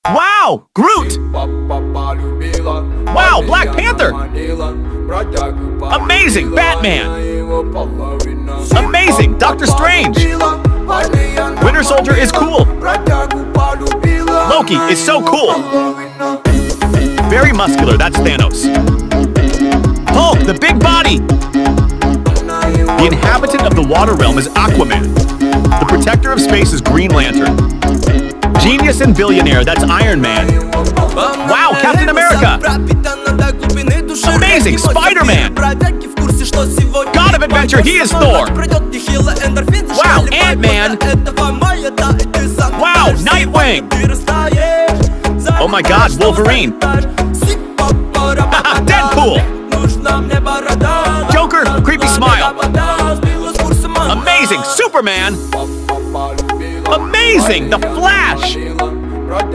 Wow, Groot! Wow, Black Panther! Amazing, Batman! Amazing, Doctor Strange! Winter Soldier is cool! Loki is so cool! Very muscular, that's Thanos. Hulk, the big body! The inhabitant of the water realm is Aquaman. The protector of space is Green Lantern. Genius and billionaire, that's Iron Man. Wow, Captain America! Amazing, Spider-Man! God of Adventure, he is Thor! Wow, Ant-Man! Wow, Nightwing! Oh my god, Wolverine! Deadpool! Joker, creepy smile! Amazing, Superman! Amazing, The Flash!